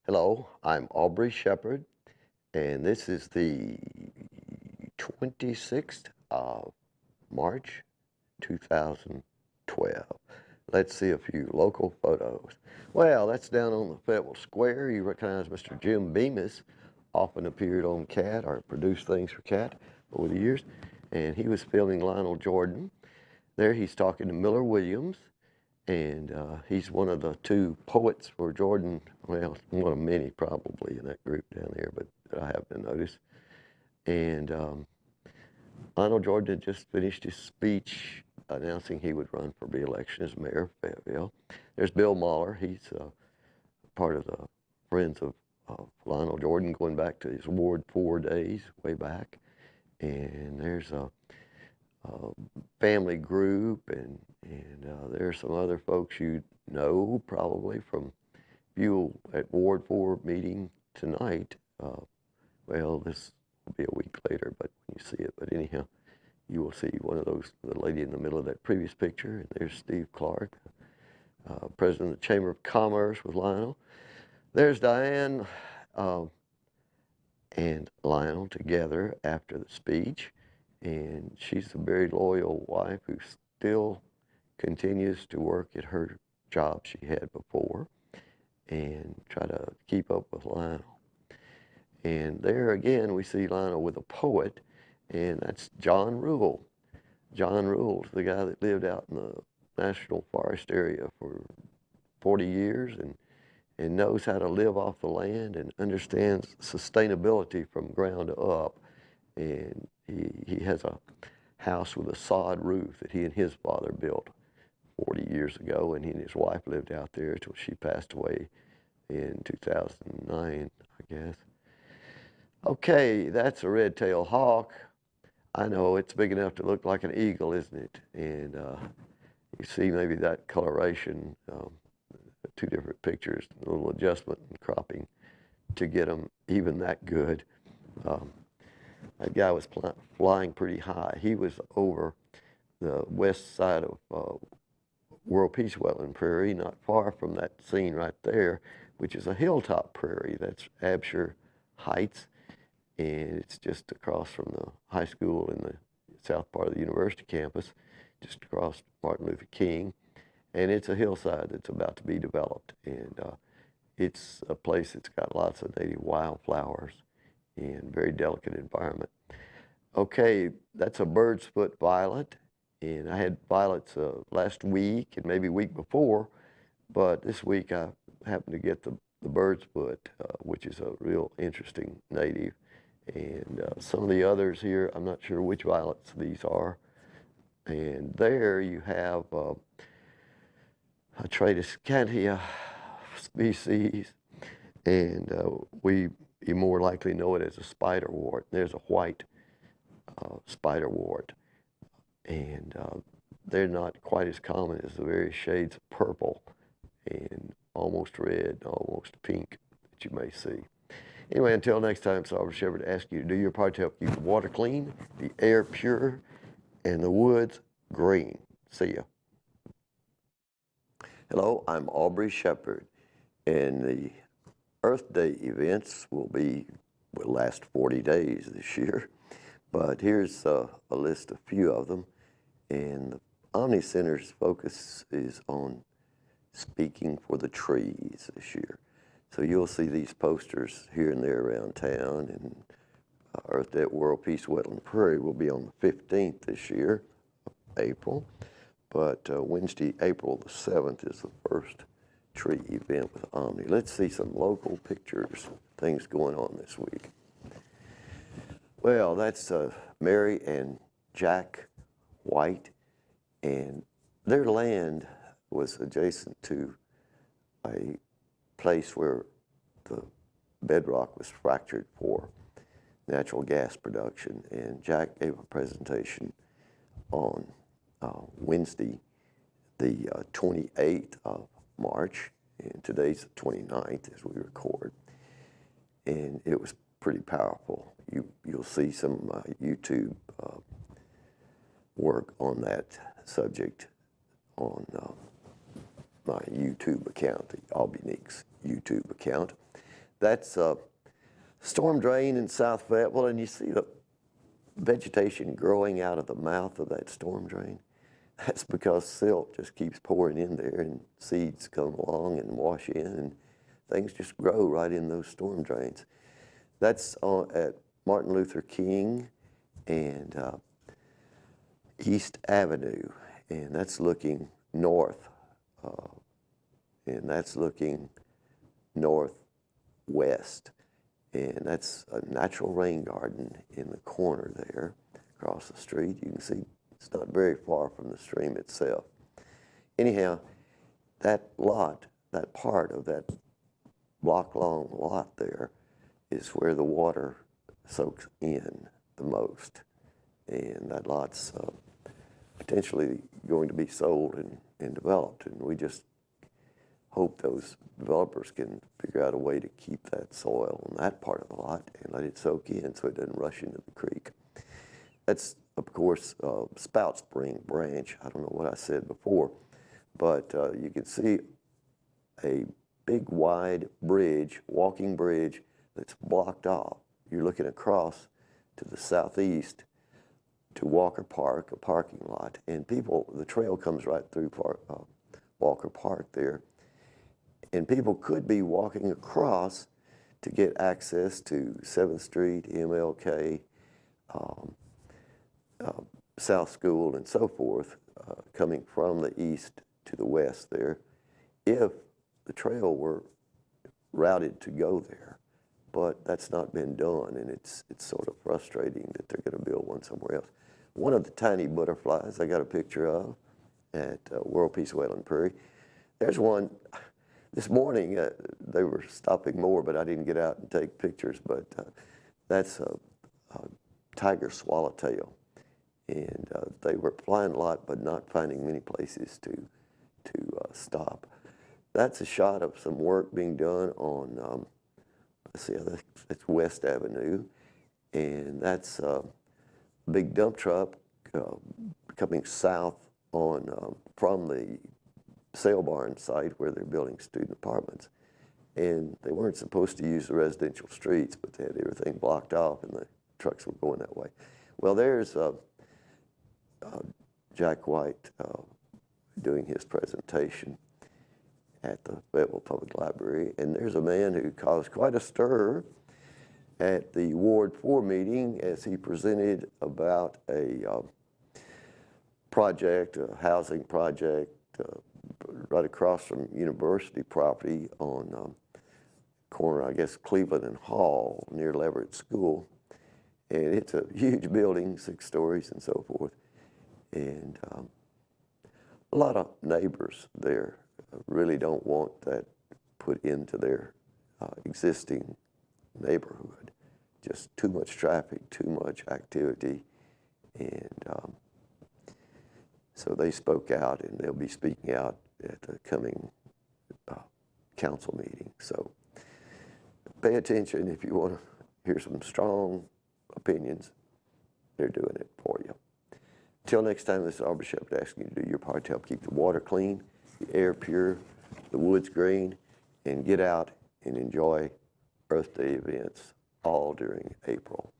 Hello, I'm Aubrey Shepard, and this is the 26th of March 2012. Let's see a few local photos. Well, that's down on the Fayetteville Square. You recognize Mr. Jim Bemis, often appeared on CAT or produced things for CAT over the years, and he was filming Lionel Jordan. There he's talking to Miller Williams, and he's one of the two poets for Jordan. Well, one of many probably in that group down there, but I happen to notice. And Lionel Jordan had just finished his speech announcing he would run for re-election as mayor of Fayetteville. There's Bill Mahler. He's part of the Friends of Lionel Jordan, going back to his Ward 4 days way back. And there's a family group, and there's some other folks you know probably from Buell at Ward 4 meeting tonight. Well, this will be a week later, but when you see it, but anyhow, you will see one of those, the lady in the middle of that previous picture, and there's Steve Clark, president of the Chamber of Commerce with Lionel. There's Diane and Lionel together after the speech, and she's a very loyal wife who still continues to work at her job she had before and try to keep up with Lionel. And there again we see Lionel with a poet, and that's John Rule. John Rule's the guy that lived out in the National Forest area for 40 years and knows how to live off the land and understands sustainability from ground up. And he has a house with a sod roof that he and his father built 40 years ago, and he and his wife lived out there until she passed away in 2009, I guess. Okay, that's a red-tailed hawk. I know it's big enough to look like an eagle, isn't it? And you see maybe that coloration, two different pictures, a little adjustment and cropping to get them even that good. That guy was flying pretty high. He was over the west side of World Peace Wetland Prairie, not far from that scene right there, which is a hilltop prairie. That's Absher Heights, and it's just across from the high school in the south part of the university campus, just across Martin Luther King. And it's a hillside that's about to be developed, and it's a place that's got lots of native wildflowers and very delicate environment. Okay, that's a bird's foot violet, and I had violets last week and maybe week before, but this week I happened to get the bird's foot, which is a real interesting native. And some of the others here, I'm not sure which violets these are. And there you have a Tradescantia species, and you more likely know it as a spiderwort. There's a white spiderwort, and they're not quite as common as the various shades of purple and almost red, almost pink that you may see. Anyway, until next time, it's Aubrey Shepard to ask you to do your part to help keep the water clean, the air pure, and the woods green. See ya. Hello, I'm Aubrey Shepard, and the Earth Day events will last 40 days this year, but here's a list of a few of them, and the Omni Center's focus is on speaking for the trees this year. So you'll see these posters here and there around town, and Earth Day at World Peace Wetland Prairie will be on the 15th this year, April. But Wednesday, April the 7th is the first tree event with Omni. Let's see some local pictures, things going on this week. Well, that's Mary and Jack White, and their land was adjacent to a place where the bedrock was fractured for natural gas production, and Jack gave a presentation on Wednesday, the 28th of March, and today's the 29th as we record, and it was pretty powerful. You'll see some YouTube work on that subject on my YouTube account, the aubtakes YouTube account. That's a storm drain in South Fayetteville, and you see the vegetation growing out of the mouth of that storm drain. That's because silt just keeps pouring in there, and seeds come along and wash in, and things just grow right in those storm drains. That's at Martin Luther King and East Avenue, and that's looking north, and that's looking northwest, and that's a natural rain garden in the corner there across the street. You can see it's not very far from the stream itself. Anyhow, that lot, that part of that block-long lot there is where the water soaks in the most, and that lot's potentially going to be sold and developed, and we just hope those developers can figure out a way to keep that soil on that part of the lot and let it soak in so it doesn't rush into the creek. That's, of course, Spout Spring Branch. I don't know what I said before, but you can see a big wide bridge, walking bridge, that's blocked off. You're looking across to the southeast to Walker Park, a parking lot, and people, the trail comes right through Walker Park there, and people could be walking across to get access to 7th Street, MLK, South School, and so forth, coming from the east to the west there, if the trail were routed to go there. But that's not been done, and it's sort of frustrating that they're going to build one somewhere else. One of the tiny butterflies I got a picture of at World Peace Wayland Prairie. There's one. This morning, they were stopping more, but I didn't get out and take pictures, but that's a tiger swallowtail. And they were flying a lot, but not finding many places to stop. That's a shot of some work being done on, let's see, that's West Avenue, and that's a big dump truck coming south on from the sale barn site where they're building student apartments. And they weren't supposed to use the residential streets, but they had everything blocked off, and the trucks were going that way. Well, there's Jack White doing his presentation at the Fayetteville Public Library, and there's a man who caused quite a stir at the Ward 4 meeting as he presented about a project, a housing project, right across from university property on corner, I guess, Cleveland and Hall, near Leverett School. And it's a huge building, 6 stories and so forth. And a lot of neighbors there really don't want that put into their existing neighborhood. Just too much traffic, too much activity. And so they spoke out, and they'll be speaking out at the coming council meeting. So pay attention if you want to hear some strong opinions. They're doing it for you. Till next time, this is Arbor Shepherd asking you to do your part to help keep the water clean, the air pure, the woods green, and get out and enjoy Earth Day events all during April.